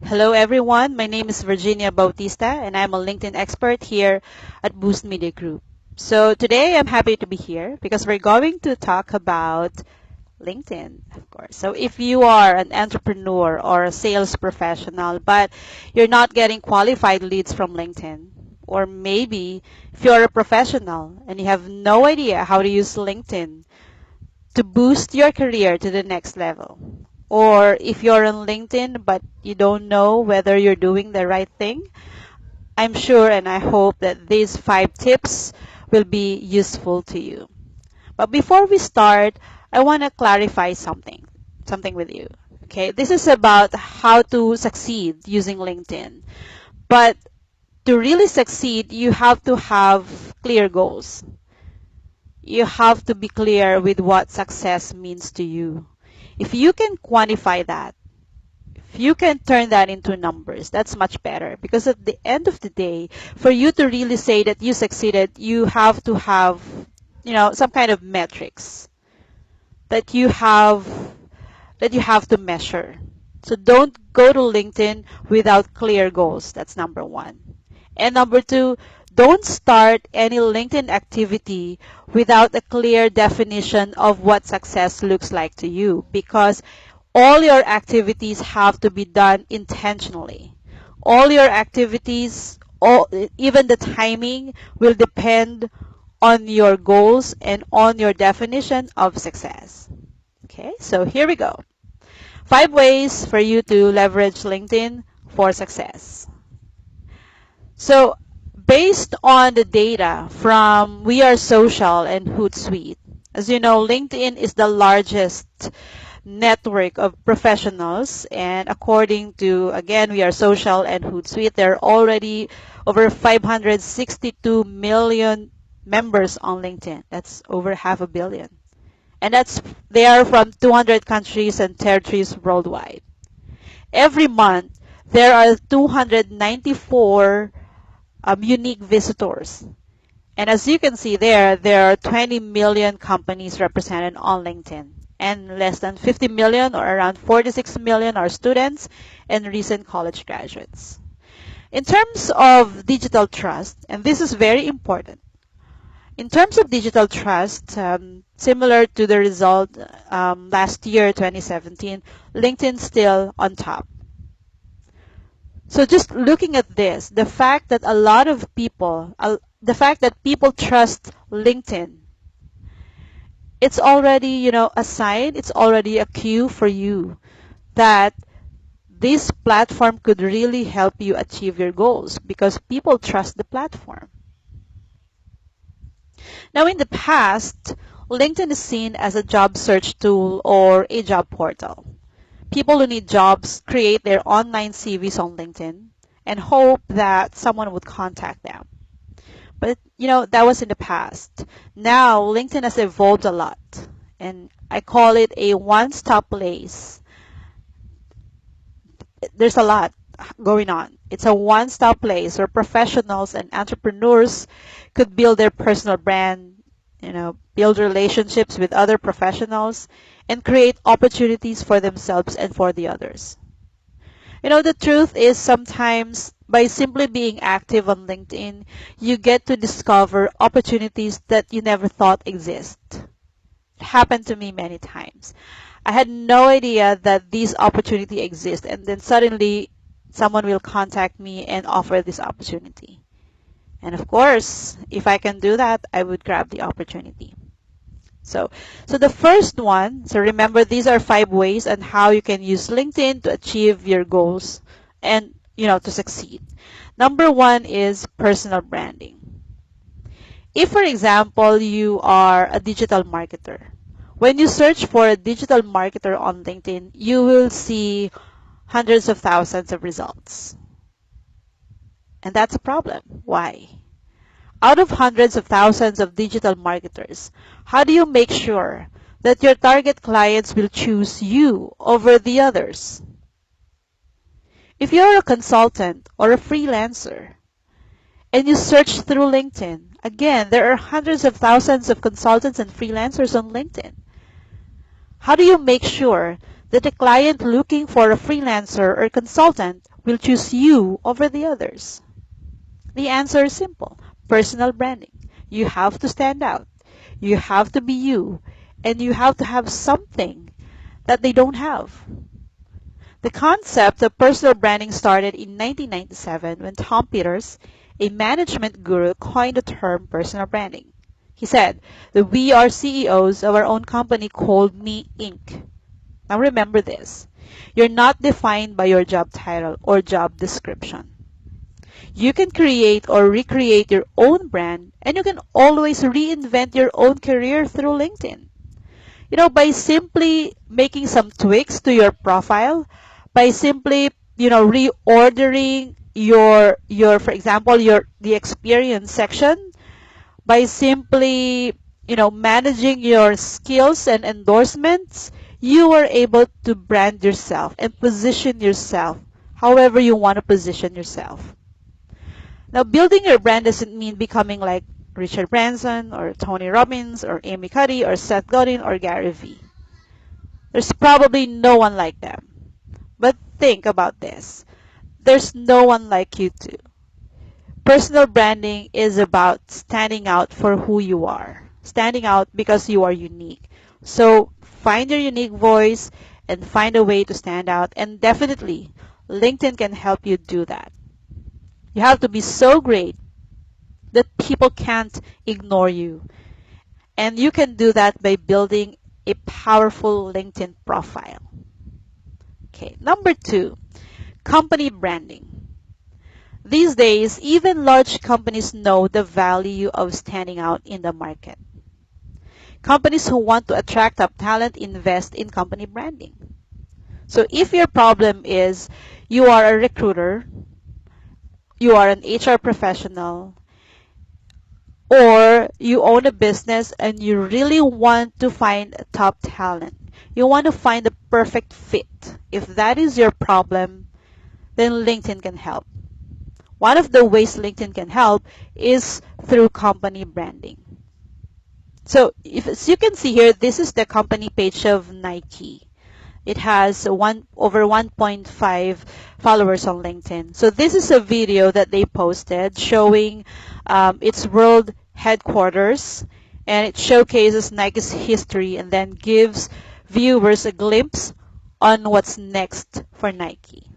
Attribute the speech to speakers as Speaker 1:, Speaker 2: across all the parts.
Speaker 1: Hello everyone, my name is Virginia Bautista and I'm a LinkedIn expert here at Boost Media Group. So today I'm happy to be here because we're going to talk about LinkedIn, of course. So if you are an entrepreneur or a sales professional, but you're not getting qualified leads from LinkedIn, or maybe if you're a professional and you have no idea how to use LinkedIn to boost your career to the next level. Or if you're on LinkedIn but you don't know whether you're doing the right thing, I'm sure and I hope that these 5 tips will be useful to you. But before we start, I want to clarify something with you. Okay, this is about how to succeed using LinkedIn. But to really succeed, you have to have clear goals. You have to be clear with what success means to you. If you can quantify that, if you can turn that into numbers, that's much better. Because at the end of the day, for you to really say that you succeeded, you have to have, some kind of metrics that you have to measure. So don't go to LinkedIn without clear goals. That's number one. And number two, don't start any LinkedIn activity without a clear definition of what success looks like to you, because all your activities have to be done intentionally. All your activities, even the timing, will depend on your goals and on your definition of success. Okay, so here we go. 5 ways for you to leverage LinkedIn for success. So, based on the data from We Are Social and Hootsuite, as you know, LinkedIn is the largest network of professionals, and according to, again, We Are Social and Hootsuite, there are already over 562 million members on LinkedIn. That's over half a billion. And they are from 200 countries and territories worldwide. Every month, there are 294 unique visitors. And as you can see there are 20 million companies represented on LinkedIn. And less than 50 million or around 46 million are students and recent college graduates. In terms of digital trust, and this is very important, in terms of digital trust, similar to the result last year, 2017, LinkedIn still on top. So just looking at this, the fact that people trust LinkedIn, it's already, a sign, it's already a cue for you that this platform could really help you achieve your goals because people trust the platform. Now, in the past, LinkedIn is seen as a job search tool or a job portal. People who need jobs create their online CVs on LinkedIn and hope that someone would contact them. But, that was in the past. Now, LinkedIn has evolved a lot, and I call it a one-stop place. There's a lot going on. It's a one-stop place where professionals and entrepreneurs could build their personal brand, build relationships with other professionals, and create opportunities for themselves and for the others. The truth is sometimes by simply being active on LinkedIn, you get to discover opportunities that you never thought exist. It happened to me many times. I had no idea that this opportunity exists, and then suddenly someone will contact me and offer this opportunity. And of course, if I can do that, I would grab the opportunity. So the first one, so remember these are 5 ways on how you can use LinkedIn to achieve your goals and, to succeed. Number 1 is personal branding. If, for example, you are a digital marketer, when you search for a digital marketer on LinkedIn, you will see hundreds of thousands of results. And that's a problem. Why? Out of hundreds of thousands of digital marketers, how do you make sure that your target clients will choose you over the others? If you're a consultant or a freelancer and you search through LinkedIn, again, there are hundreds of thousands of consultants and freelancers on LinkedIn. How do you make sure that a client looking for a freelancer or consultant will choose you over the others? The answer is simple. Personal branding. You have to stand out. You have to be you. And you have to have something that they don't have. The concept of personal branding started in 1997 when Tom Peters, a management guru, coined the term personal branding. He said that we are CEOs of our own company called Me Inc. Now remember this. You're not defined by your job title or job description. You can create or recreate your own brand, and you can always reinvent your own career through LinkedIn. By simply making some tweaks to your profile, by simply, reordering your for example, the experience section, by simply, managing your skills and endorsements, you are able to brand yourself and position yourself however you want to position yourself. Now, building your brand doesn't mean becoming like Richard Branson or Tony Robbins or Amy Cuddy or Seth Godin or Gary Vee. There's probably no one like them. But think about this. There's no one like you too. Personal branding is about standing out for who you are. Standing out because you are unique. So find your unique voice and find a way to stand out. And definitely, LinkedIn can help you do that. You have to be so great that people can't ignore you. And you can do that by building a powerful LinkedIn profile. Okay, number 2, company branding. These days, even large companies know the value of standing out in the market. Companies who want to attract top talent invest in company branding. So if your problem is you are a recruiter, you are an HR professional, or you own a business and you really want to find top talent, you want to find the perfect fit. If that is your problem, then LinkedIn can help. One of the ways LinkedIn can help is through company branding. So as you can see here, this is the company page of Nike. It has over 1.5 followers on LinkedIn. So this is a video that they posted showing its world headquarters, and it showcases Nike's history and then gives viewers a glimpse on what's next for Nike.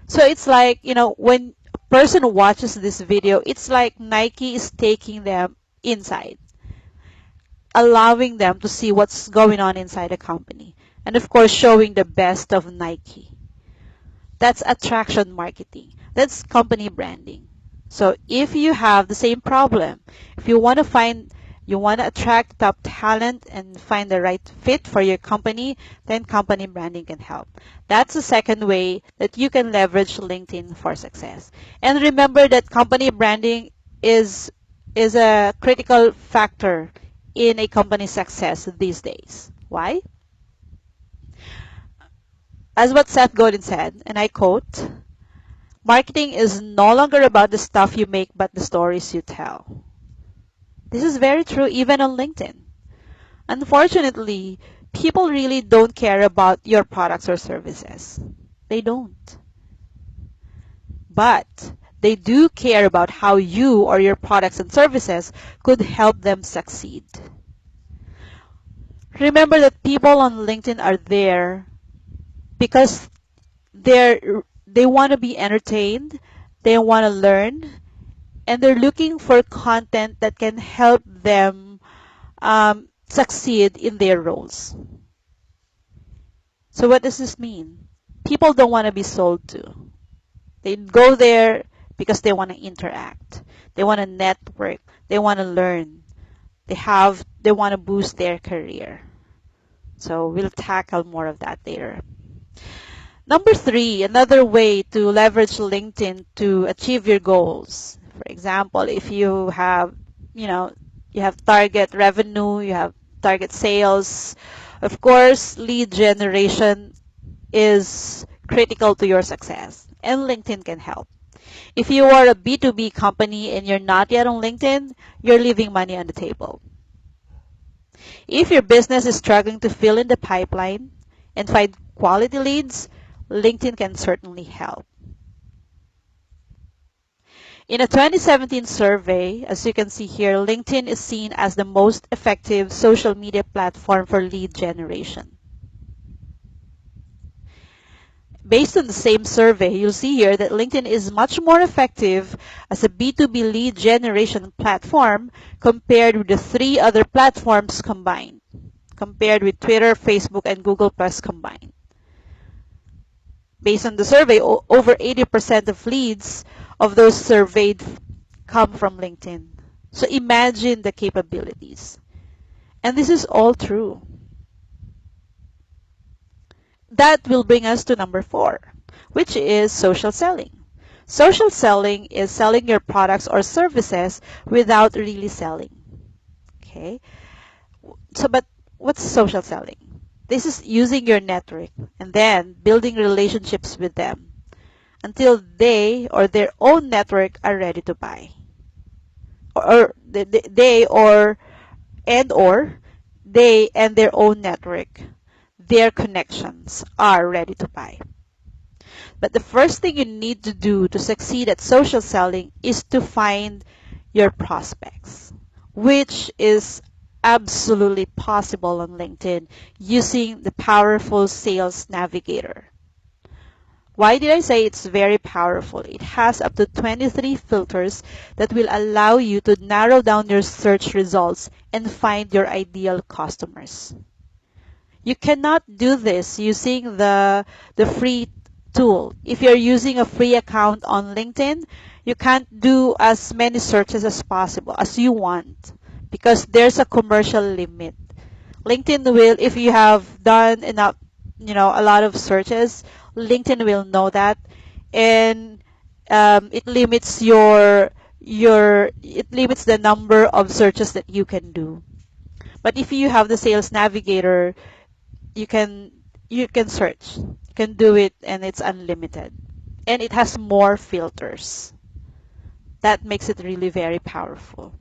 Speaker 1: So it's like, when a person watches this video, it's like Nike is taking them inside, allowing them to see what's going on inside the company. And of course, showing the best of Nike. That's attraction marketing. That's company branding. So if you have the same problem, if you want to attract top talent and find the right fit for your company, then company branding can help. That's the second way that you can leverage LinkedIn for success. And remember that company branding is a critical factor in a company's success these days. Why? As what Seth Godin said, and I quote, "Marketing is no longer about the stuff you make, but the stories you tell." This is very true even on LinkedIn. Unfortunately, people really don't care about your products or services. They don't. But they do care about how you or your products and services could help them succeed. Remember that people on LinkedIn are there because they want to be entertained, they want to learn, and they're looking for content that can help them succeed in their roles. So what does this mean? People don't want to be sold to. They go there because they want to interact. They want to network. They want to learn. They want to boost their career. So we'll tackle more of that later. Number 3, another way to leverage LinkedIn to achieve your goals. For example, if you have, you have target revenue, you have target sales, of course, lead generation is critical to your success, and LinkedIn can help. If you are a B2B company and you're not yet on LinkedIn, you're leaving money on the table. If your business is struggling to fill in the pipeline and find quality leads, LinkedIn can certainly help. In a 2017 survey, as you can see here, LinkedIn is seen as the most effective social media platform for lead generation. Based on the same survey, you'll see here that LinkedIn is much more effective as a B2B lead generation platform compared with the three other platforms combined, compared with Twitter, Facebook, and Google Plus combined. Based on the survey, over 80% of leads of those surveyed come from LinkedIn. So imagine the capabilities. And this is all true. That will bring us to number 4, which is social selling. Social selling is selling your products or services without really selling. Okay? But what's social selling? This is using your network and then building relationships with them until they or their own network are ready to buy. Or they and their own network, their connections are ready to buy. But the first thing you need to do to succeed at social selling is to find your prospects, which is absolutely possible on LinkedIn using the powerful Sales Navigator. Why did I say it's very powerful? It has up to 23 filters that will allow you to narrow down your search results and find your ideal customers. You cannot do this using the free tool. If you're using a free account on LinkedIn, you can't do as many searches as possible as you want because there's a commercial limit. LinkedIn will, if you have done enough, a lot of searches, LinkedIn will know that, and it limits it limits the number of searches that you can do. But if you have the Sales Navigator, you can search, you can do it, and it's unlimited, and it has more filters. That makes it really very powerful.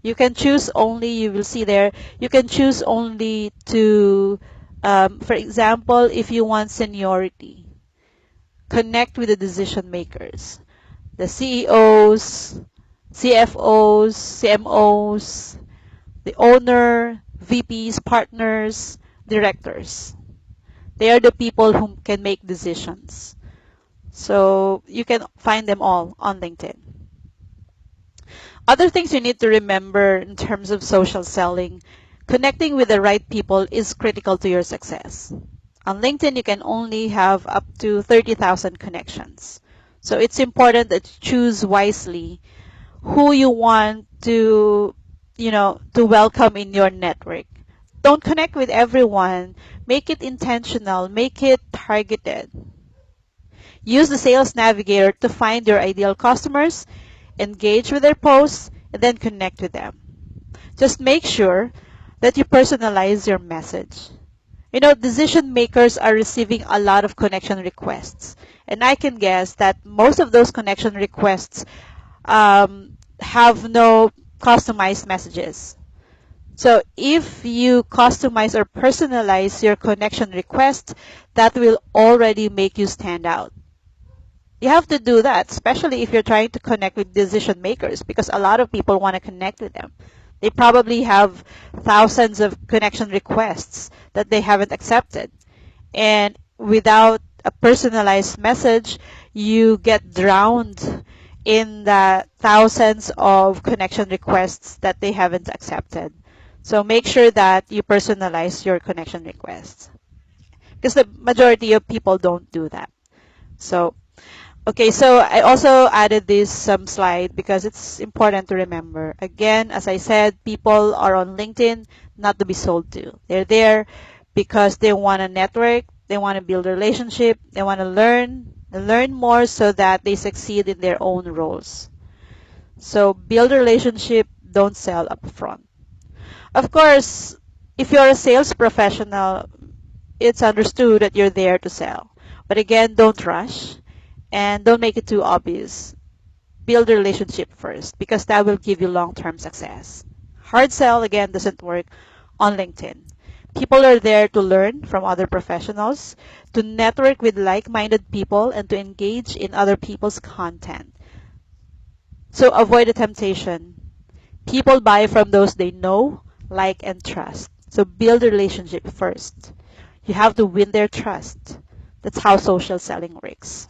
Speaker 1: You can choose only, you will see there, you can choose only to, for example, if you want seniority, connect with the decision makers, the CEOs, CFOs, CMOs, the owner, VPs, partners, directors. They are the people who can make decisions. So you can find them all on LinkedIn. Other things you need to remember in terms of social selling, connecting with the right people is critical to your success. On LinkedIn, you can only have up to 30,000 connections. So it's important that you choose wisely who you want to welcome in your network. Don't connect with everyone. Make it intentional. Make it targeted. Use the Sales Navigator to find your ideal customers, engage with their posts, and then connect with them. Just make sure that you personalize your message. Decision makers are receiving a lot of connection requests, and I can guess that most of those connection requests have no customized messages. So if you customize or personalize your connection request, that will already make you stand out. You have to do that, especially if you're trying to connect with decision makers, because a lot of people want to connect with them. They probably have thousands of connection requests that they haven't accepted. And without a personalized message, you get drowned in the thousands of connection requests that they haven't accepted. So make sure that you personalize your connection requests, because the majority of people don't do that. So, okay, so I also added this slide because it's important to remember. Again, as I said, people are on LinkedIn not to be sold to. They're there because they want to network, they want to build a relationship, they want to learn more so that they succeed in their own roles. So build a relationship, don't sell up front. Of course, if you're a sales professional, it's understood that you're there to sell. But again, don't rush and don't make it too obvious. Build a relationship first because that will give you long-term success. Hard sell, again, doesn't work on LinkedIn. People are there to learn from other professionals, to network with like-minded people, and to engage in other people's content. So avoid the temptation. People buy from those they know, like, and trust. So build a relationship first. You have to win their trust. That's how social selling works.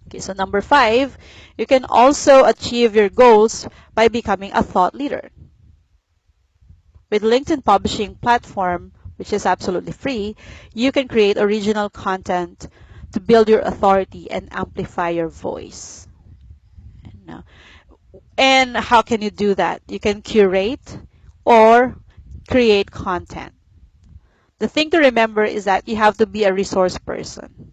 Speaker 1: Okay, so number 5, you can also achieve your goals by becoming a thought leader. With LinkedIn publishing platform, which is absolutely free, you can create original content to build your authority and amplify your voice. And how can you do that? You can curate or create content. The thing to remember is that you have to be a resource person.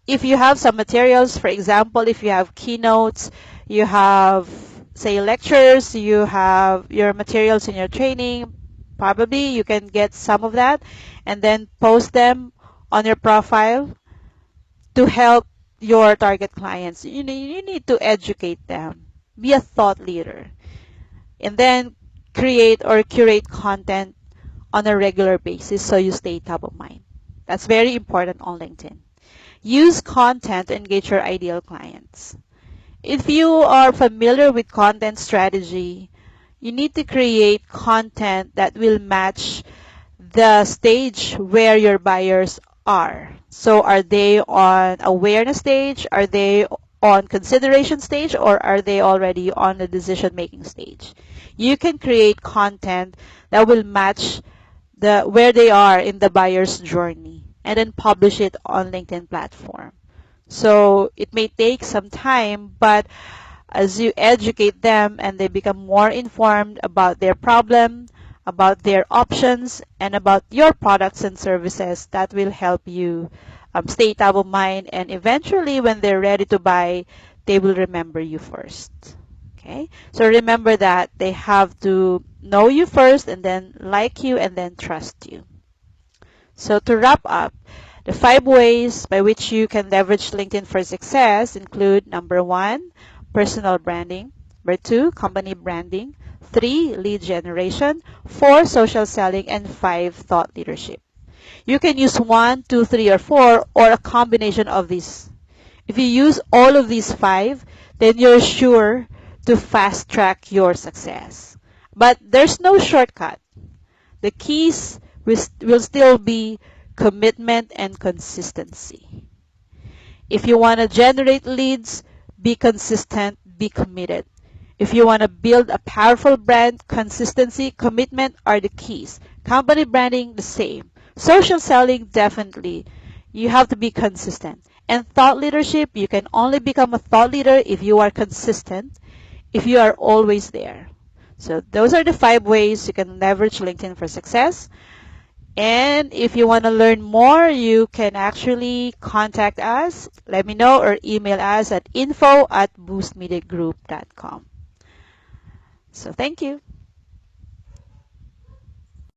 Speaker 1: If you have some materials, for example, if you have keynotes, you have, say, lectures, you have your materials in your training, probably you can get some of that and then post them on your profile to help your target clients. You need to educate them. Be a thought leader. And then create or curate content on a regular basis so you stay top of mind. That's very important on LinkedIn. Use content to engage your ideal clients. If you are familiar with content strategy, you need to create content that will match the stage where your buyers are. So are they on awareness stage? Are they on consideration stage? Or are they already on the decision making stage? You can create content that will match where they are in the buyer's journey and then publish it on LinkedIn platform. So it may take some time, but as you educate them and they become more informed about their problem, about their options, and about your products and services, that will help you stay top of mind. And eventually, when they're ready to buy, they will remember you first. Okay? So remember that they have to know you first and then like you and then trust you. So to wrap up, the 5 ways by which you can leverage LinkedIn for success include number 1, personal branding, number 2, company branding, 3, lead generation, 4, social selling, and 5, thought leadership. You can use 1, 2, 3, or 4, or a combination of these. If you use all of these 5, then you're sure to fast track your success. But there's no shortcut. The keys will still be commitment and consistency. If you want to generate leads, be consistent, be committed. If you want to build a powerful brand, consistency, commitment are the keys. Company branding, the same. Social selling, definitely. You have to be consistent. And thought leadership, you can only become a thought leader if you are consistent, if you are always there. So those are the 5 ways you can leverage LinkedIn for success. And if you want to learn more, you can actually contact us. Let me know or email us at info@boostmediagroup.com. So thank you.